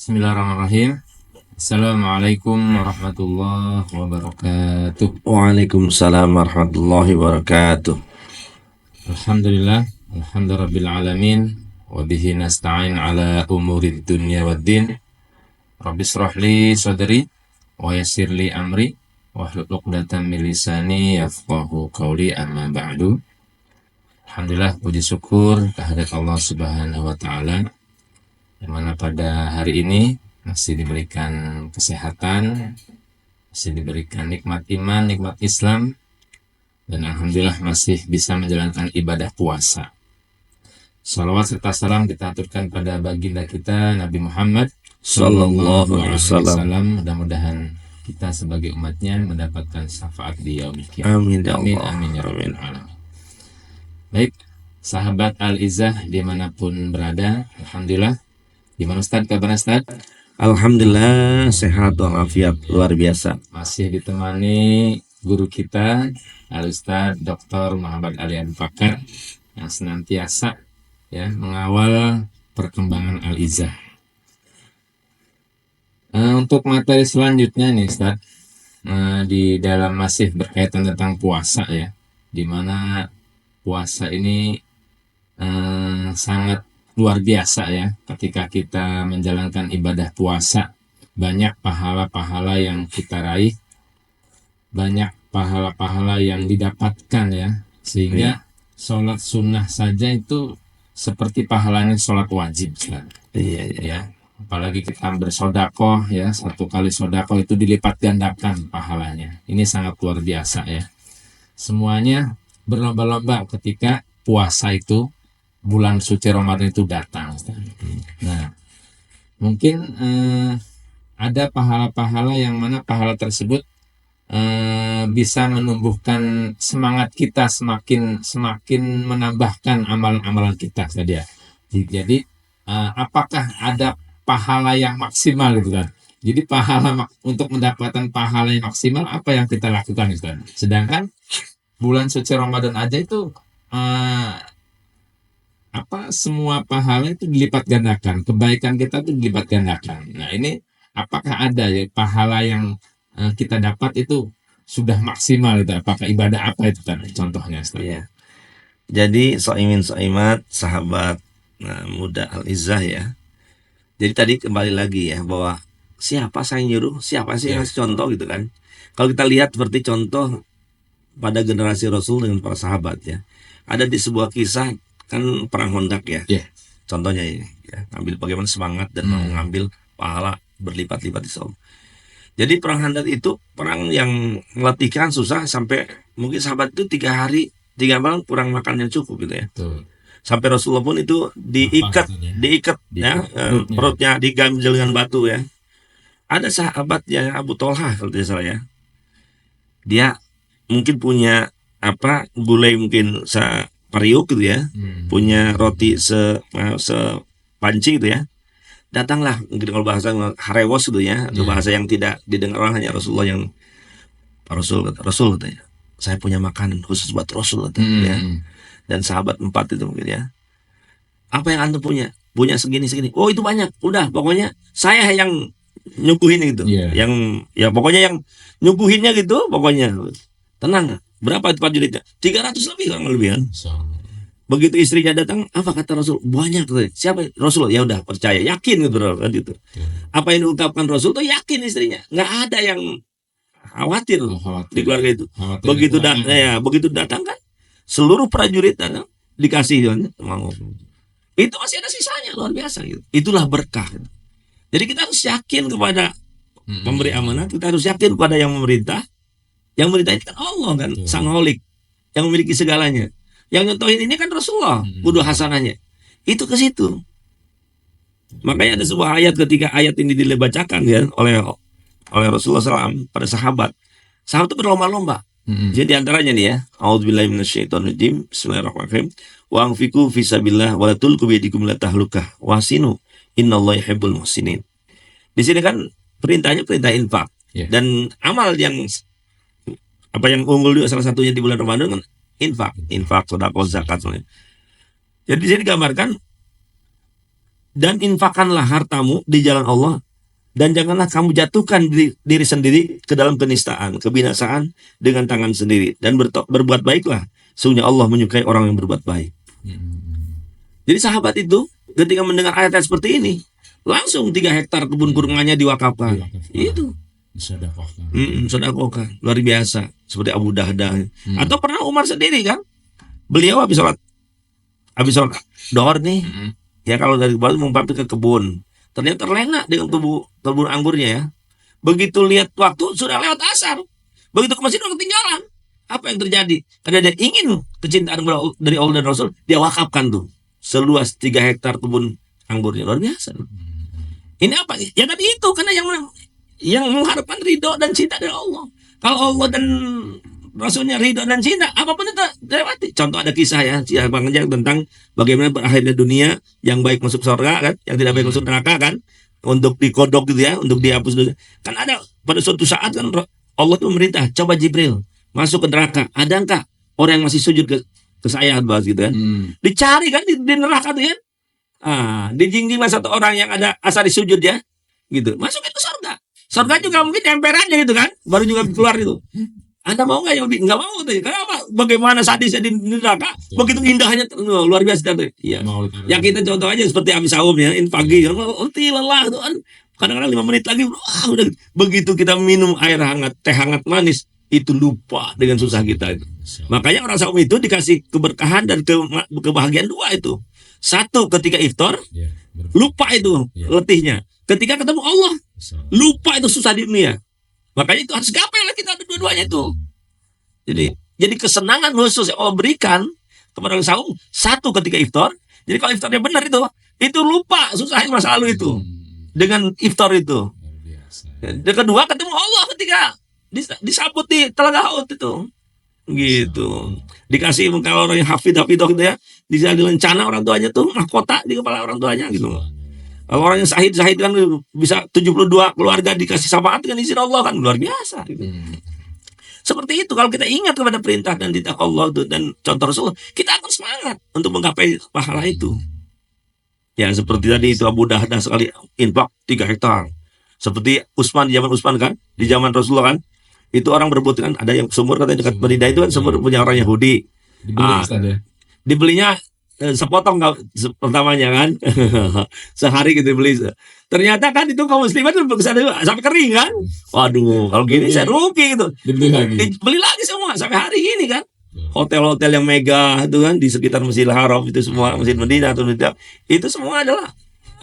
Bismillahirrahmanirrahim. Assalamualaikum warahmatullahi wabarakatuh. Waalaikumsalam warahmatullahi wabarakatuh. Alhamdulillah, alhamdulillahirabbil alamin, wa bihi nasta'in ala umurid dunya waddin. Rabbi shrah li sadri wa yassir li amri wahlul 'uqdatam min lisani yafqahu qawli, amma ba'du. Alhamdulillah, puji syukur kehadirat Allah Subhanahu wa taala yang mana pada hari ini masih diberikan kesehatan, masih diberikan nikmat iman, nikmat Islam, dan alhamdulillah masih bisa menjalankan ibadah puasa. Salawat serta salam kita aturkan pada baginda kita Nabi Muhammad Sallallahu alaihi wasallam. Mudah-mudahan kita sebagai umatnya mendapatkan syafaat di yaumil qiyamah. Amin ya Amin, Allah. amin ya rabbal Amin. alamin. Baik, sahabat Al-Izzah dimanapun berada, alhamdulillah. Gimana Ustaz, kabar Ustaz? Alhamdulillah sehat walafiat luar biasa. Masih ditemani guru kita Al-Ustaz Dr. Muhammad Ali Abu Bakar yang senantiasa mengawal perkembangan Al-Izzah. Untuk materi selanjutnya nih Ustaz, di dalam masih berkaitan tentang puasa ya, dimana puasa ini sangat luar biasa ya. Ketika kita menjalankan ibadah puasa, banyak pahala-pahala yang kita raih, banyak pahala-pahala yang didapatkan ya, sehingga sholat sunnah saja itu seperti pahalanya sholat wajib kan? Ya. Apalagi kita bersodakoh ya, satu kali sodakoh itu dilipat gandakan pahalanya. Ini sangat luar biasa ya. Semuanya berlomba-lomba ketika puasa itu, bulan suci Ramadan itu datang. Nah, mungkin ada pahala-pahala yang mana pahala tersebut bisa menumbuhkan semangat kita, semakin menambahkan amalan-amalan kita tadi ya. Jadi apakah ada pahala yang maksimal gitu kan? Jadi untuk mendapatkan pahala yang maksimal apa yang kita lakukan gitu kan? Sedangkan bulan suci Ramadan aja itu semua pahala itu dilipat gandakan, kebaikan kita itu dilipat gandakan. Nah ini apakah ada ya pahala yang kita dapat itu sudah maksimal itu? Apakah ibadah apa itu tadi contohnya Ustaz? Ya. Jadi soimin soimat sahabat muda Al-Izzah ya. Jadi tadi kembali lagi ya bahwa siapa saya nyuruh, siapa sih yang ngasih contoh gitu kan. Kalau kita lihat seperti contoh pada generasi Rasul dengan para sahabat ya. Ada di sebuah kisah kan perang Hondak ya. Contohnya ini ya, ambil bagaimana semangat dan mau mengambil pahala berlipat-lipat di Allah. Jadi perang Hondak itu perang yang melatihkan susah sampai mungkin sahabat itu 3 hari 3 malam kurang makan yang cukup gitu ya. Sampai Rasulullah pun itu diikat ya, perutnya diganjel dengan batu ya. Ada sahabatnya Abu Tolha kalau tidak salah ya. Dia mungkin punya gulai mungkin pariuk gitu ya, punya roti sepanci gitu ya. Datanglah mungkin kalau bahasa harewos gitu ya, atau bahasa yang tidak didengar orang hanya Rasulullah yang Rasul katanya, saya punya makanan khusus buat Rasul katanya, ya. Dan sahabat 4 itu mungkin ya. Apa yang antum punya? Punya segini. Oh itu banyak. Udah pokoknya saya yang nyuguhin gitu. Yang ya pokoknya yang nyuguhinnya gitu pokoknya. Tenang. Berapa itu prajuritnya? 300 lebih kurang lebih kan. Begitu istrinya datang, apa kata Rasul? Banyak tuh. Siapa? Rasul. Ya udah percaya, yakin gitu. Apa yang diungkapkan Rasul tuh yakin istrinya. Nggak ada yang khawatir di keluarga itu. Begitu datang kan, seluruh prajurit datang dikasih mau. Itu masih ada sisanya, luar biasa gitu. Itulah berkah. Jadi kita harus yakin kepada pemberi amanat, kita harus yakin kepada yang memerintah. Yang memerintah ini kan Allah kan, Sang Holik, yang memiliki segalanya. Yang nyontohin ini kan Rasulullah, kudu hasanahnya. Itu ke situ. Makanya ada sebuah ayat ketika ayat ini dibacakan ya oleh Rasulullah SAW pada sahabat. Sahabat itu berlomba-lomba. Jadi antaranya nih ya, a'udzubillahi minasyaitonirrajim, bismillahirrahmanirrahim. Wa anfiqu fisabilillah wa la tulqu biyadikum ila tahlukah wasinu innallaha yuhibbul muhsinin. Di sini kan perintahnya perintah infak. Dan amal yang unggul juga salah satunya di bulan Ramadan kan infak, sedekah, zakat. Jadi di sini digambarkan dan infakkanlah hartamu di jalan Allah, dan janganlah kamu jatuhkan diri sendiri ke dalam kenistaan, kebinasaan dengan tangan sendiri, dan berbuat baiklah, sesungguhnya Allah menyukai orang yang berbuat baik. Jadi sahabat itu ketika mendengar ayat-ayat seperti ini, langsung 3 hektar kebun kurmanya diwakafkan. Itu Disedekahkan. sedekahkan, luar biasa, seperti Abu Dahdah. Atau pernah Umar sendiri kan, beliau habis sholat dohor nih, ya kalau dari Batu mampir ke kebun, ternyata terlena dengan kebun anggurnya ya. Begitu lihat waktu sudah lewat asar, begitu ke masjid udah ketinggalan. Apa yang terjadi? Karena dia ingin kecintaan dari Allah dan Rasul, dia wakafkan tuh seluas 3 hektar kebun anggurnya. Luar biasa. Ini apa? Ya tadi itu, karena yang mengharapkan ridho dan cinta dari Allah. Kalau Allah dan Rasulnya ridho dan cinta, apapun itu dilewati. Contoh ada kisah ya, Bang Ejak, tentang bagaimana berakhirnya dunia, yang baik masuk surga kan, yang tidak baik masuk neraka kan, untuk dikodok gitu ya, untuk dihapus dulu. Kan ada pada suatu saat kan Allah itu memerintah, coba Jibril masuk ke neraka, ada enggak orang yang masih sujud ke saya, bahas gitu kan. Dicari kan di neraka tuh kan. Dijingjinglah satu orang yang ada asari sujud ya, gitu. Masuk ke surga. Surga juga mungkin emperannya gitu kan, baru juga keluar itu. Anda mau nggak yang nggak mau tuh? Kenapa? Bagaimana sadisnya di neraka? Begitu indahnya, luar biasa tuh. Iya. Ya kita contoh aja seperti Abi Saum ya, in pagi, lelah tuh kan. Kadang-kadang 5 menit lagi, udah begitu kita minum air hangat, teh hangat manis, itu lupa dengan susah kita itu. Makanya orang Saum itu dikasih keberkahan dan kebahagiaan 2 itu. 1 ketika iftar, lupa itu letihnya. Ketika ketemu Allah, lupa itu susah di dunia. Makanya itu harus gapai lah kita dua-duanya itu. Jadi kesenangan khusus yang Allah berikan kepada orang saum, 1 ketika iftar. Jadi kalau iftarnya benar itu lupa susahnya masa lalu itu dengan iftar itu. Dan kedua ketemu Allah ketika disambut di telaga Haud itu. Gitu. Dikasih kalau orang yang hafidah gitu ya, bisa dilencana orang tuanya tuh mahkota di kepala orang tuanya gitu. Kalau orang yang sahid kan bisa 72 keluarga dikasih syafaat dengan izin Allah kan, luar biasa gitu. Seperti itu, kalau kita ingat kepada perintah dan titah Allah itu, dan contoh Rasulullah, kita akan semangat untuk menggapai pahala itu. Ya seperti tadi itu Abu Dahdah sekali infak 3 hektar. Seperti Utsman di zaman Utsman kan, di zaman Rasulullah kan, itu orang berebut kan, ada yang sumur katanya dekat Madinah itu kan sumur punya orang Yahudi. Dibelinya sepotong pertamanya kan. Sehari gitu beli. Ternyata kan itu kaum muslimat sampai kering kan. Waduh, kalau gini saya rugi gitu. Beli lagi semua sampai hari ini kan. Hotel-hotel yang megah itu kan di sekitar Masjidil Haram itu semua, Masjid Madinah itu semua adalah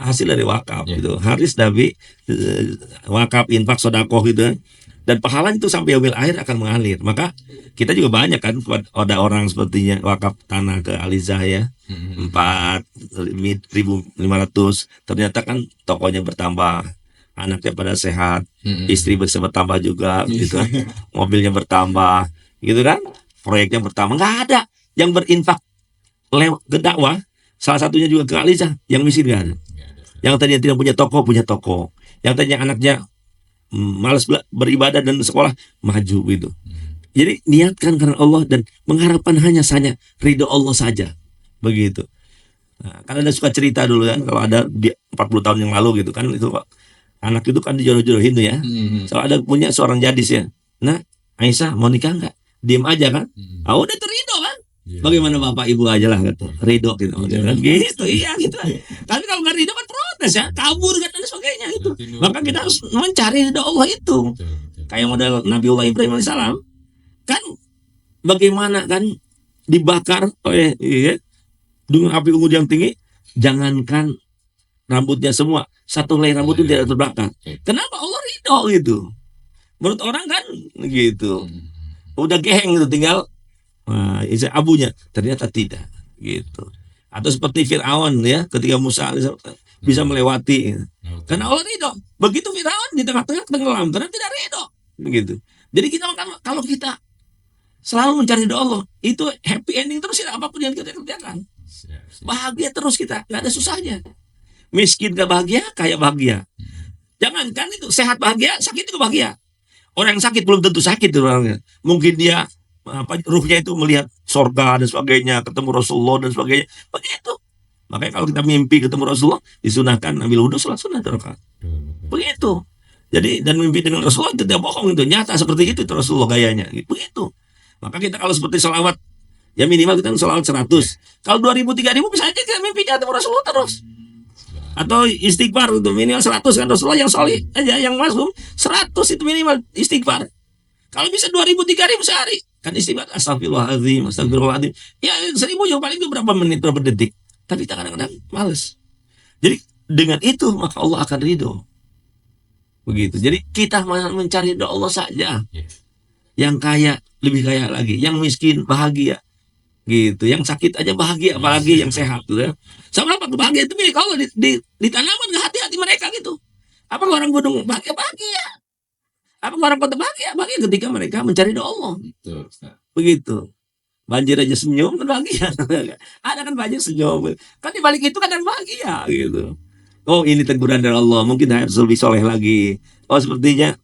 hasil dari wakaf gitu. Haris Nabi wakaf, infak, sedekah gitu kan. Dan pahala itu sampai yaumil akhir akan mengalir. Maka kita juga banyak kan, ada orang sepertinya wakaf tanah ke Alizah ya, 4.500. Ternyata kan tokonya bertambah, anaknya pada sehat, istri bisa bertambah juga gitu kan, mobilnya bertambah gitu kan, proyeknya bertambah. Nggak ada yang berinfak ke dakwah, salah satunya juga ke Alizah, yang miskin nggak ada. Yang tadinya tidak punya toko, yang tadinya anaknya malas beribadah dan sekolah, maju gitu. Jadi niatkan karena Allah dan mengharapkan hanya ridho Allah saja, begitu. Karena ada suka cerita dulu kan, kalau ada di 40 tahun yang lalu gitu kan, itu anak itu kan dijodoh-jodohin tuh ya. So ada punya seorang gadis ya, nah Aisyah mau nikah nggak? Diem aja kan? Udah terido kan? Bagaimana bapak ibu aja lah gitu, ridho gitu, gitu iya gitu. Tapi kalau nggak ridho kan protes ya, kabur kan dan sebagainya gitu. Maka kita harus mencari ridho Allah itu. Kayak model Nabiullah Ibrahim alaihissalam kan, bagaimana kan dibakar oleh dengan api unggun yang tinggi, jangankan rambutnya semua, 1 helai rambut itu tidak terbakar. Kenapa? Allah ridho gitu. Menurut orang kan gitu, udah geheng gitu, tinggal abunya, ternyata tidak gitu. Atau seperti Fir'aun ya, ketika Musa bisa melewati karena Allah ridho. Begitu Fir'aun di tengah-tengah tenggelam karena tidak ridho begitu. Jadi kita kalau kita selalu mencari ridho Allah, itu happy ending terus ya, apapun yang kita kerjakan. Bahagia terus kita, nggak ada susahnya. Miskin gak bahagia, kaya bahagia. Jangan kan itu sehat bahagia, sakit juga bahagia. Orang yang sakit belum tentu sakit orangnya. Mungkin dia ruhnya itu melihat sorga dan sebagainya, ketemu Rasulullah dan sebagainya. Begitu. Makanya kalau kita mimpi ketemu Rasulullah, disunahkan ambil wudhu, sholat sunat 2 rakaat. Begitu. Jadi dan mimpi dengan Rasulullah itu tidak bohong, itu nyata seperti itu Rasulullah gayanya. Begitu. Maka kita kalau seperti sholawat, ya minimal kita sholawat 100. Kalau 2000 3000 bisa aja kita mimpinya ketemu Rasulullah terus. Atau istighfar itu minimal 100 kan, Rasulullah yang solih aja yang masuk 100 itu minimal istighfar. Kalau bisa 2000 3000 sehari kan istighfar, astagfirullahaladzim, astagfirullahaladzim. Ya 1000 yang paling itu berapa menit, berapa detik. Tapi kita kadang-kadang males. Jadi dengan itu maka Allah akan ridho. Begitu. Jadi kita mencari ridho Allah saja. Yang kaya lebih kaya lagi, yang miskin bahagia. Gitu, yang sakit aja bahagia, apalagi yang sehat tuh ya. Sama apa bahagia itu milik Allah, ditanamkan ke hati-hati mereka gitu. Apa orang gunung bahagia? Apa orang kota bahagia ketika mereka mencari doa Allah. Begitu. Banjir aja senyum kan bahagia. Ada kan banjir senyum. Kan di balik itu kadang bahagia gitu. Oh, ini teguran dari Allah, mungkin harus lebih soleh lagi. Oh, sepertinya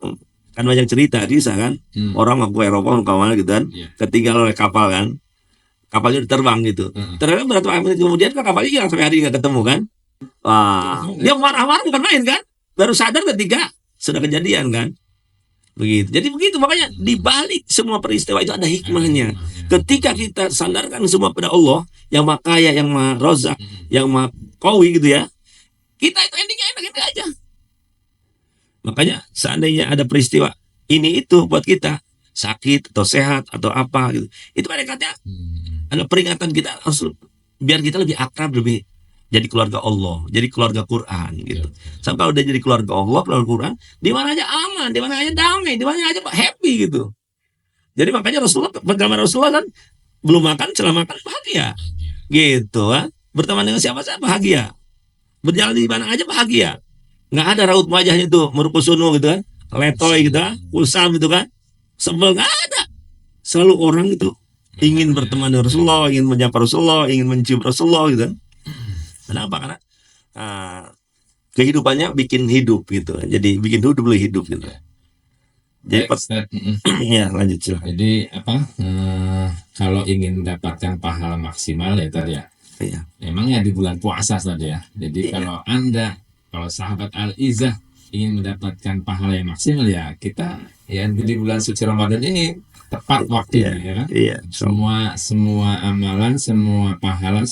kan banyak cerita kisah kan. Orang mau ke Eropa mau ke mana gitu kan. Ketinggalan oleh kapal kan. Kapalnya terbang gitu. Ternyata berapa menit kemudian kan kapalnya hilang sampai hari ini nggak ketemu kan. Wah, dia marah-marah bukan main kan. Baru sadar ketika sudah kejadian kan. Begitu. Jadi begitu, makanya di balik semua peristiwa itu ada hikmahnya. Ketika kita sandarkan semua pada Allah yang Maha Kaya, yang Maha Razak, yang Maha Qawi gitu ya. Kita itu endingnya enak-enak aja. Makanya seandainya ada peristiwa ini itu buat kita sakit atau sehat atau apa gitu. Itu mereka ada peringatan kita harus biar kita lebih akrab, lebih jadi keluarga Allah, jadi keluarga Quran gitu. Sampai kalau udah jadi keluarga Allah, keluarga Quran, di mana aja aman, di mana aja damai, di mana aja happy gitu. Jadi makanya Rasulullah kan belum makan, setelah makan bahagia, gitu kan. Berteman dengan siapa saja bahagia, berjalan di mana aja bahagia. Nggak ada raut wajahnya tuh merupusunu gitu kan, letoy gitu kan, usam gitu kan, sebel, nggak ada. Selalu orang itu ingin berteman dengan Rasulullah, ingin menyapa Rasulullah, ingin mencium Rasulullah gitu kan. Kenapa? Karena kehidupannya bikin hidup gitu. Jadi bikin hidup lebih hidup gitu. Jadi ya lanjut silahkan. Jadi kalau ingin mendapatkan pahala maksimal ya tadi ya. Iya. Memangnya di bulan puasa tadi ya. Jadi kalau sahabat Al-Izzah ingin mendapatkan pahala yang maksimal ya kita ya di bulan suci Ramadan ini tepat waktunya ya kan. Semua amalan, semua pahala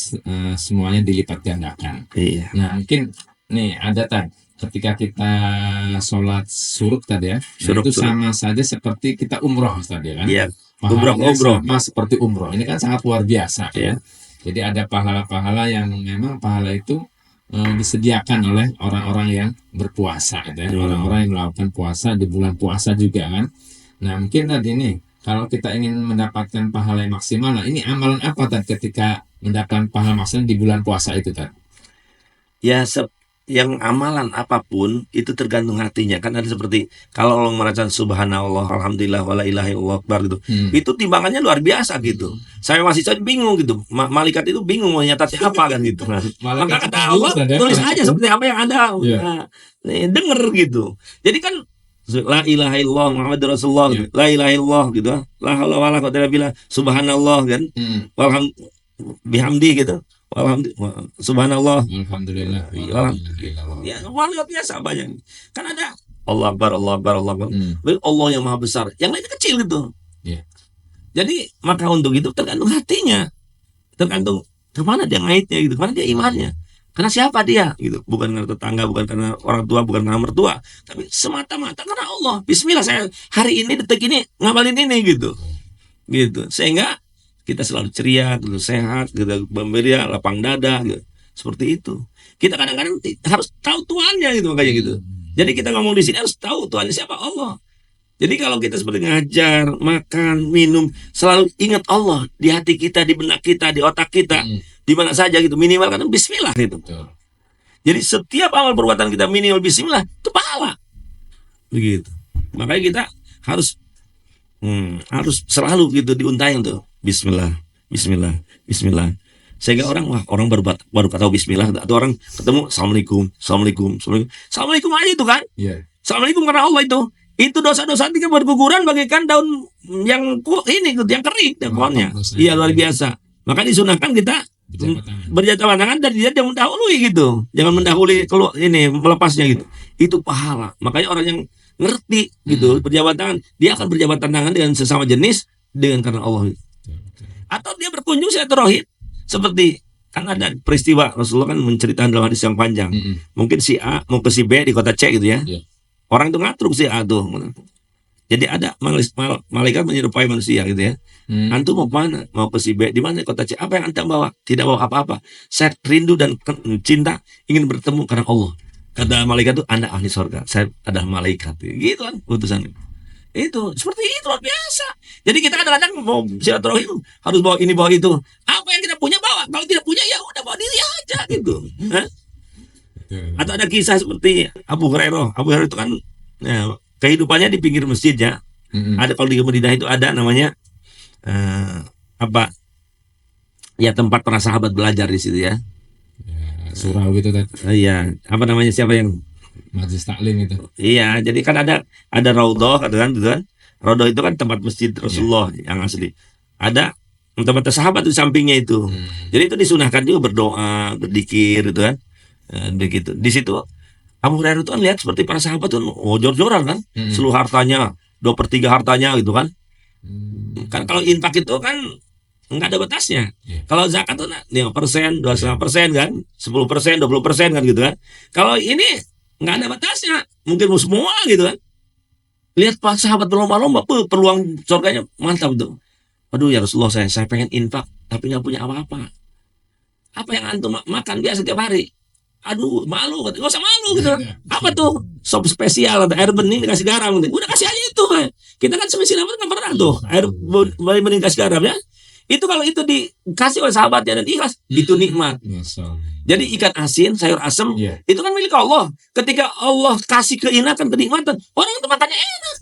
semuanya dilipat gandakan. Nah mungkin nih ada tadi ketika kita sholat suruk tadi ya, itu sama saja seperti kita umroh tadi kan. Pahalanya sama seperti umroh. Ini kan sangat luar biasa ya. Jadi ada pahala-pahala yang memang pahala itu disediakan oleh orang-orang yang berpuasa gitu ya. Orang-orang yang melakukan puasa di bulan puasa juga kan. Nah mungkin tadi nih kalau kita ingin mendapatkan pahala yang maksimal, nah ini amalan apa tadi ketika mendapatkan pahala maksimal di bulan puasa itu tadi? Ya yang amalan apapun itu tergantung hatinya. Kan ada seperti kalau Allah merasa subhanallah, alhamdulillah, wala ilaha illallah akbar gitu. Itu timbangannya luar biasa gitu. Saya masih bingung gitu. Malaikat itu bingung mau nyatatnya apa kan gitu. Maka kata Allah tulis aja seperti apa yang ada. Denger gitu. Jadi kan la ilaha illallah Muhammadur Rasulullah gitu. La ilaha illallah gitu. La haula wala quwwata illa billah, subhanallah kan. Bihamdi gitu. Subhanallah. Alhamdulillah. Ya, luar biasa banyak. Kan ada Allah Akbar, Allah Akbar, Allah Akbar. Allah yang maha besar. Yang lainnya kecil gitu. Jadi maka untuk itu tergantung hatinya. Tergantung kemana dia ngaitnya gitu. Kemana dia imannya. Karena siapa dia gitu. Bukan karena tetangga, bukan karena orang tua, bukan karena mertua. Tapi semata-mata karena Allah. Bismillah saya hari ini detik ini ngamalin ini gitu. Gitu. Sehingga kita selalu ceria, gitu, sehat, gitu, gembira, lapang dada, gitu. Seperti itu. Kita kadang-kadang harus tahu Tuhannya gitu makanya gitu. Jadi kita ngomong di sini harus tahu Tuhannya siapa, Allah. Jadi kalau kita seperti ngajar, makan, minum, selalu ingat Allah di hati kita, di benak kita, di otak kita, di mana saja gitu. Minimal kan bismillah gitu. Jadi setiap amal perbuatan kita minimal bismillah itu pahala. Begitu. Makanya kita harus selalu gitu diuntahin tuh. Bismillah, bismillah, bismillah. Sehingga orang baru tahu bismillah. Atau orang ketemu assalamualaikum, assalamualaikum, assalamualaikum, assalamualaikum aja itu kan. Assalamualaikum karena Allah itu dosa-dosa kita berguguran bagaikan daun yang ini yang kering, pohonnya. Iya luar biasa. Maka disunahkan kita Berjabat tangan. berjabat tangan dan dia jangan mendahului gitu, jangan mendahului keluar ini melepasnya gitu. Itu pahala. Makanya orang yang ngerti gitu berjabat tangan, dia akan berjabat tangan dengan sesama jenis dengan karena Allah. Atau dia berkunjung silaturahim seperti kan ada peristiwa Rasulullah kan menceritakan dalam hadis yang panjang. Mungkin si A mau ke si B di kota C gitu ya. Iya. Orang itu ngatur si A tuh. Jadi ada malaikat menyerupai manusia gitu ya. Antum mau mana? Mau ke si B di mana kota C? Apa yang antum bawa? Tidak bawa apa-apa. Saya rindu dan cinta ingin bertemu karena Allah. Kata malaikat itu Anda ahli surga. Saya adalah malaikat. Gitu kan utusan. Itu seperti itu luar biasa. Jadi kita kadang-kadang mau silaturahim harus bawa ini bawa itu. Apa yang kita punya bawa. Kalau tidak punya ya udah bawa diri aja gitu. Hah? Atau ada kisah seperti Abu Hurairah. Abu Hurairah itu kan ya, kehidupannya di pinggir masjidnya. Ada kalau di Madinah itu ada namanya apa? Ya tempat para sahabat belajar di situ ya. Surau gitu tadi. Iya, apa namanya siapa yang Majelis taklim itu. iya, jadi kan ada raudhah gitu kan. Raudhah itu kan tempat masjid Rasulullah yang asli. Ada tempat sahabat di sampingnya itu. Jadi itu disunahkan juga berdoa, berzikir gitu kan. Begitu. Di situ Abu Hurairah itu kan lihat seperti para sahabat tuh jor-joran kan, seluruh hartanya, 2/3 hartanya gitu kan. Kan kalau infak itu kan nggak ada batasnya. Kalau zakat tuh 5%, 2,5% kan, 10%, 20% kan gitu kan. Kalau ini nggak ada batasnya, mungkin mau semua gitu kan. Lihat pas sahabat berlomba-lomba, peluang surganya mantap tuh. Aduh ya Rasulullah saya pengen infak tapi nggak punya apa-apa. Apa yang antum makan biasa tiap hari? Aduh malu, nggak usah malu gitu. Apa tuh sop spesial atau air bening dikasih garam? Udah kasih aja itu. Kita kan semisal apa nggak pernah tuh air bening kasih garam ya. Itu kalau itu dikasih oleh sahabatnya dan ikhlas, itu nikmat. Jadi ikan asin, sayur asem, itu kan milik Allah. Ketika Allah kasih keenakan, kenikmatan, orang itu makannya enak.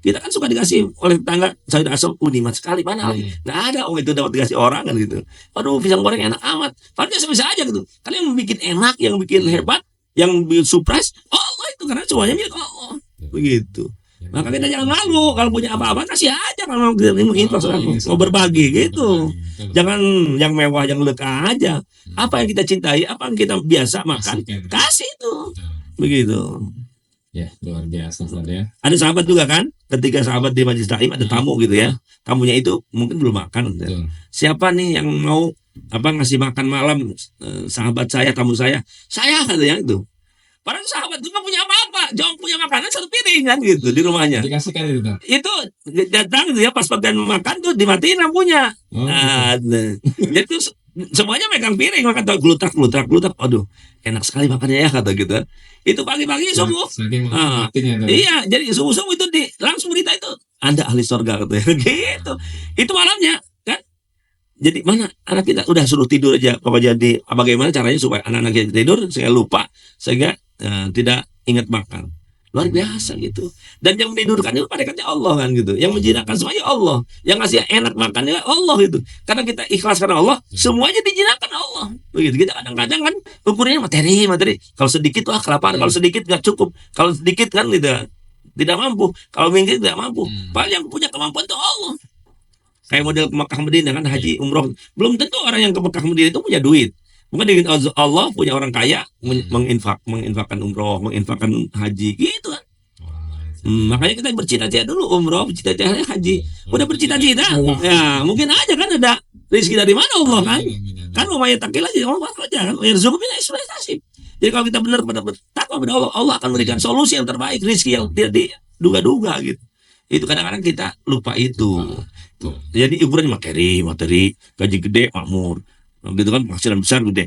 Kita kan suka dikasih oleh tetangga sayur asem, nikmat sekali, mana lagi? Nggak ada, itu dapat dikasih orang kan gitu. Aduh, pisang goreng enak amat. Padahal biasa-biasa aja gitu. Karena yang bikin enak, yang bikin hebat, yang bikin surprise, Allah itu karena semuanya milik Allah. Begitu. Maka kita jangan malu kalau punya apa-apa kasih aja kalau mau infak mau berbagi gitu. Jangan yang mewah yang leka aja. Apa yang kita cintai, apa yang kita biasa makan, kasih itu. Begitu. Ya, luar biasa ya. Ada sahabat juga kan, ketika sahabat di majelis taklim ada tamu gitu ya. Tamunya itu mungkin belum makan. Siapa nih yang mau ngasih makan malam sahabat saya, tamu saya? Saya katanya itu. Padahal sahabat itu nggak punya apa-apa, jangan punya makanan satu piring kan gitu di rumahnya. Dikasihkan itu. Itu datang gitu ya pas bagian makan tuh dimatiin lampunya. Jadi tuh semuanya megang piring makan tuh glutak. Aduh enak sekali makannya ya kata gitu. Itu pagi-pagi subuh. Iya jadi subuh itu langsung berita itu Anda ahli surga katanya gitu. Itu malamnya kan. Jadi mana anak kita udah suruh tidur aja. Jadi bagaimana caranya supaya anak-anak kita tidur sehingga lupa sehingga tidak ingat makan. Luar biasa gitu. Dan yang menidurkan itu malaikatnya Allah kan gitu. Yang menjinakkan semuanya Allah. Yang ngasih enak makannya Allah gitu. Karena kita ikhlas karena Allah, semuanya dijinakkan Allah. Begitu. Kita kadang-kadang kan ukurnya materi. Kalau sedikit wah kelaparan, kalau sedikit nggak cukup. Kalau sedikit kan tidak mampu. Kalau minggir tidak mampu. Padahal yang punya kemampuan itu Allah. Kayak model ke Mekah Madinah kan haji umroh. Belum tentu orang yang ke Mekah Madinah itu punya duit. Mungkin dengan Allah punya orang kaya menginfakkan umroh, menginfakkan haji gitu kan. Makanya kita bercita-cita dulu umroh, bercita-cita haji. Udah bercita-cita, ya mungkin aja kan ada rezeki dari mana Allah kan. Kan mau takil aja, Allah aja kan. Rezeki mina ekspektasi. Jadi kalau kita benar bertakwa pada Allah, Allah akan memberikan solusi yang terbaik, rezeki yang tidak diduga-duga gitu. Itu kadang-kadang kita lupa itu. Jadi ukurannya materi, gaji gede, makmur. Gitu kan penghasilan besar gede.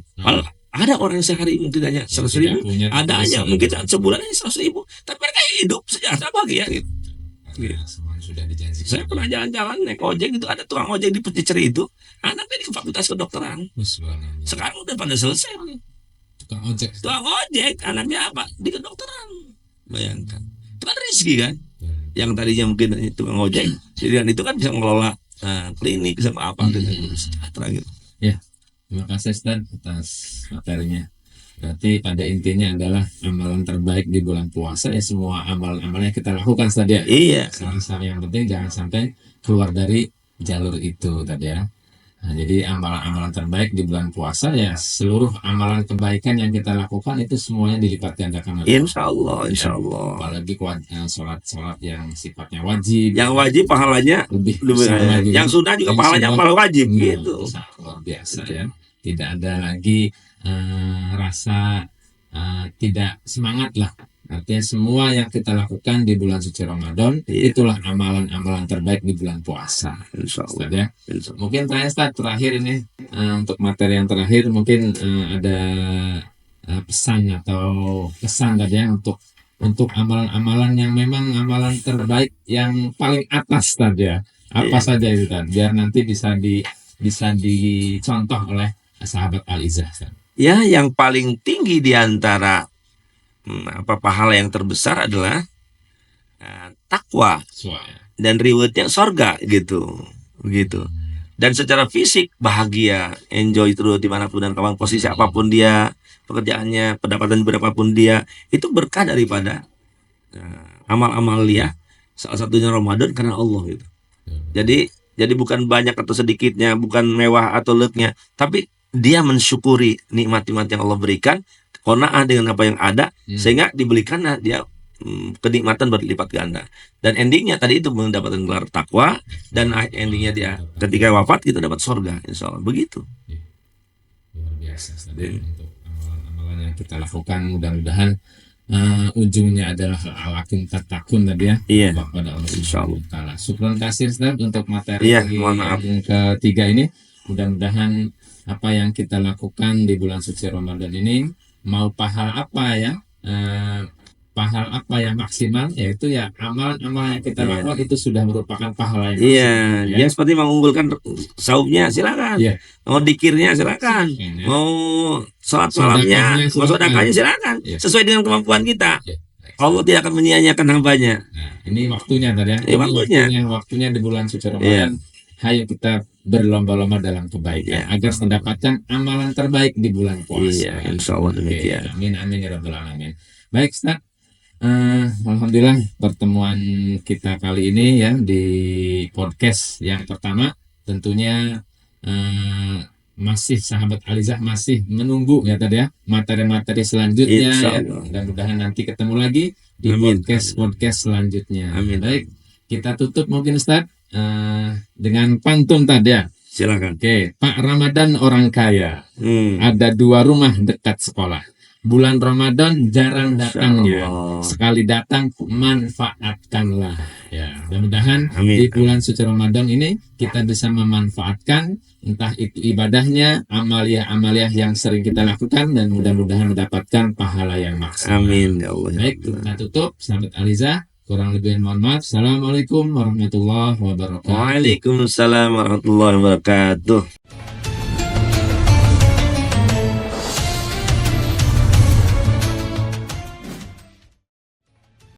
Ada orang yang sehari mungkin hanya 100.000, ada aja mungkin sebulan hanya 100.000, tapi mereka hidup sejahtera bahagia gitu. Sudah dijanjikan. Saya pernah jalan-jalan naik ojek itu ada tukang ojek di Peciceri itu, anaknya di fakultas kedokteran. Sekarang udah pada selesai. Tukang ojek, anaknya apa di kedokteran. Bayangkan, itu kan rezeki kan. Yang tadinya mungkin tukang ojek, jadi itu kan bisa mengelola klinik, bisa apa dengan sejahtera gitu. Ya. Terima kasih Ustaz atas materinya. Berarti pada intinya adalah amalan terbaik di bulan puasa ya semua amalan-amalnya kita lakukan tadi ya. Iya. Sama yang penting jangan sampai keluar dari jalur itu tadi ya. Nah, jadi amalan-amalan terbaik di bulan puasa ya seluruh amalan kebaikan yang kita lakukan itu semuanya dilipat gandakan oleh Allah. Insya Allah, insya Ya, Allah. apalagi sholat-sholat yang sifatnya wajib, Yang ya, wajib itu pahalanya lebih lebih, besar lagi yang kan. sunnah juga Yang pahalanya sunnah, pahala wajib nah, gitu. itu sangat luar biasa ya. Tidak ada lagi rasa tidak semangat lah. Artinya semua yang kita lakukan di bulan suci Ramadan Iya, itulah amalan-amalan terbaik di bulan puasa. insya Allah. Ustaz ya. Insya Allah. Mungkin terakhir ini untuk materi yang terakhir mungkin ada pesan atau kesan tadi ya untuk amalan-amalan yang memang amalan terbaik yang paling atas tadi ya. Apa Iya. saja itu tadi biar nanti bisa dicontoh oleh sahabat Al-Izzah. Ustaz. Ya, yang paling tinggi di antara pahala yang terbesar adalah takwa Soalnya. dan rewardnya sorga gitu, begitu. Dan secara fisik bahagia, enjoy terus dimanapun dan kapan posisi apapun dia, pekerjaannya, pendapatan berapapun dia, itu berkah daripada amal-amal dia. Salah satunya Ramadan karena Allah gitu. Jadi bukan banyak atau sedikitnya, bukan mewah atau leknya, tapi dia mensyukuri nikmat-nikmat yang Allah berikan, qanaah dengan apa yang ada, sehingga diberikan dia kenikmatan berlipat ganda. Dan endingnya tadi itu mendapatkan gelar takwa, dan endingnya dia ketika wafat kita dapat surga, insya Allah begitu. Luar biasa tadi untuk amalan-amalan yang kita lakukan, mudah-mudahan ujungnya adalah alakum tatakun tadi ya. Iya. Kepada Allah Insya Allah. Subhanahu wa Ta'ala. Syukron kasih Ustaz untuk materi Iya, mohon maaf. yang ketiga ini. Mudah-mudahan apa yang kita lakukan di bulan suci Ramadan ini, mau pahala apa ya, pahala apa yang maksimal, yaitu ya amalan-amalan yang kita Iya. lakukan itu sudah merupakan pahala yang Iya, maksimal. dia seperti mengunggulkan saumnya silakan, Iya. mau dikirnya silakan, Iya. mau sholat malamnya, Sedekahnya mau sedekahnya silakan, Iya. sesuai dengan kemampuan kita. Iya. Allah tidak akan menyia-nyiakan hambanya. Nah, ini waktunya tadi ya. Ini waktunya. Waktunya di bulan suci Ramadan. Hayo kita berlomba-lomba dalam kebaikan Iya. agar mendapatkan amalan terbaik di bulan puasa. Iya, insya Allah demikian. Oke, amin amin ya rabbal alamin. Baik, Ustaz. Alhamdulillah pertemuan kita kali ini ya di podcast yang pertama tentunya masih sahabat Al-Izzah masih menunggu ya tadi ya materi-materi selanjutnya Insya ya. Allah. Mudah-mudahan nanti ketemu lagi di Amin. podcast selanjutnya. Amin. Baik, kita tutup mungkin Ustaz dengan pantun tadi ya. Silakan. Oke, Pak Ramadan orang kaya. Hmm. Ada 2 rumah dekat sekolah. Bulan Ramadan jarang datangnya. Allah. Sekali datang manfaatkanlah. Ya, mudah-mudahan Amin. di bulan suci Ramadan ini kita bisa memanfaatkan entah itu ibadahnya, amaliah-amaliah yang sering kita lakukan dan mudah-mudahan mendapatkan pahala yang maksimal. Amin ya Allah. Ya Baik, Allah. kita tutup sahabat Al-Izzah. Kurang lebih mohon maaf. Assalamualaikum warahmatullahi wabarakatuh. Waalaikumsalam warahmatullahi wabarakatuh.